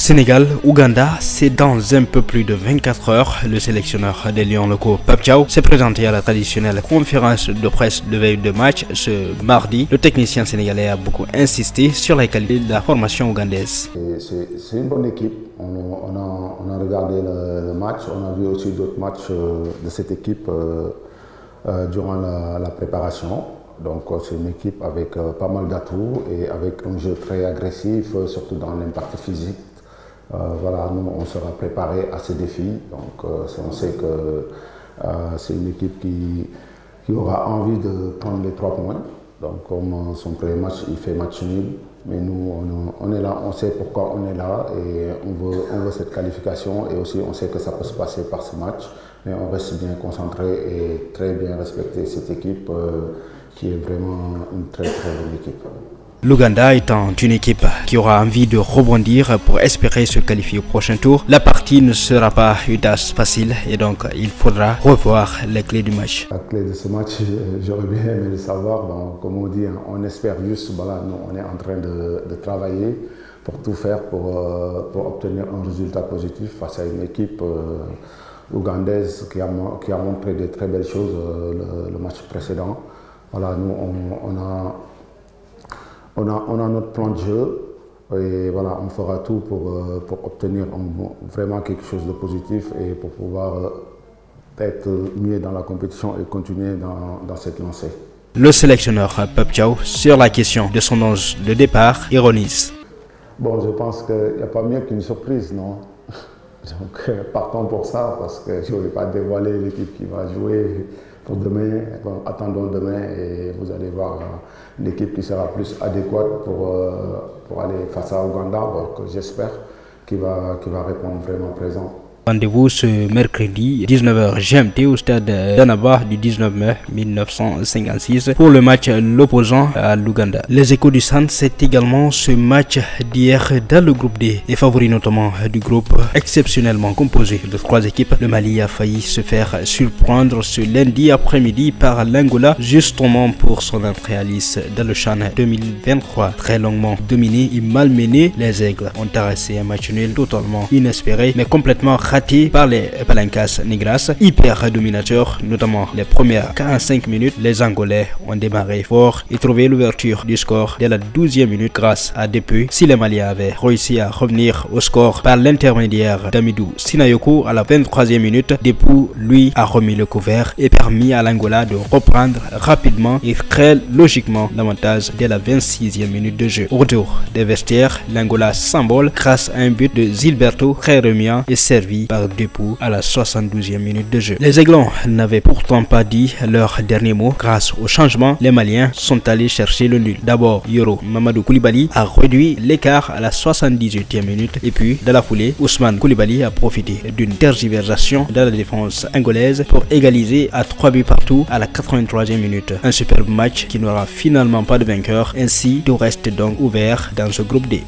Sénégal-Ouganda, c'est dans un peu plus de 24 heures. Le sélectionneur des Lions locaux, Pape Thiaw, s'est présenté à la traditionnelle conférence de presse de veille de match ce mardi. Le technicien sénégalais a beaucoup insisté sur la qualité de la formation ougandaise. C'est une bonne équipe. On a regardé le match, on a vu aussi d'autres matchs de cette équipe durant la préparation. Donc c'est une équipe avec pas mal d'atouts et avec un jeu très agressif, surtout dans l'impact physique. Voilà, nous on sera préparés à ces défis. Donc on sait que c'est une équipe qui aura envie de prendre les 3 points. Donc comme son premier match, il fait match nul. Mais nous, on est là, on sait pourquoi on est là et on veut cette qualification. Et aussi, on sait que ça peut se passer par ce match. Mais on reste bien concentré et très bien respecter cette équipe qui est vraiment une très bonne équipe. L'Ouganda étant une équipe qui aura envie de rebondir pour espérer se qualifier au prochain tour, la partie ne sera pas une tâche facile et donc il faudra revoir les clés du match. La clé de ce match, j'aurais bien aimé le savoir. Donc, comme on dit, on espère juste, voilà, nous on est en train de travailler pour tout faire pour obtenir un résultat positif face à une équipe ougandaise qui a montré de très belles choses le match précédent. Voilà, nous on a notre plan de jeu et voilà, on fera tout pour obtenir vraiment quelque chose de positif et pour pouvoir être mieux dans la compétition et continuer dans cette lancée. Le sélectionneur Pape Thiaw, sur la question de son 11 de départ, ironise. Bon, je pense qu'il n'y a pas mieux qu'une surprise, non? Donc partons pour ça parce que je ne vais pas dévoiler l'équipe qui va jouer pour demain. Bon, attendons demain et vous allez voir l'équipe qui sera plus adéquate pour aller face à Ouganda. Donc j'espère qu'il va répondre vraiment présent. Rendez-vous ce mercredi 19h GMT au stade d'Annaba du 19 mai 1956 pour le match l'opposant à l'Ouganda. Les Échos du Centre, c'est également ce match d'hier dans le groupe D. Les favoris notamment du groupe exceptionnellement composé de 3 équipes. Le Mali a failli se faire surprendre ce lundi après-midi par l'Angola justement pour son entrée à Nice dans le CHAN 2023. Très longuement dominé et malmené, les Aigles ont arrêté un match nul totalement inespéré mais complètement raté par les Palancas Negras, hyper dominateurs, notamment les premières 45 minutes. Les Angolais ont démarré fort et trouvé l'ouverture du score dès la 12e minute grâce à Depeu. Si les Maliens avaient réussi à revenir au score par l'intermédiaire d'Amidou Sinayoko à la 23e minute, Depeu lui a remis le couvert et permis à l'Angola de reprendre rapidement et très logiquement l'avantage dès la 26e minute de jeu. Au retour des vestiaires, l'Angola s'envole grâce à un but de Gilberto Jeremias et servi par Depeu à la 72e minute de jeu. Les Aiglons n'avaient pourtant pas dit leur dernier mot. Grâce au changement, les Maliens sont allés chercher le nul. D'abord, Yoro Mamadou Koulibaly a réduit l'écart à la 78e minute et puis, dans la foulée, Ousmane Koulibaly a profité d'une tergiversation de la défense angolaise pour égaliser à 3 buts partout à la 83e minute. Un superbe match qui n'aura finalement pas de vainqueur. Ainsi, tout reste donc ouvert dans ce groupe D.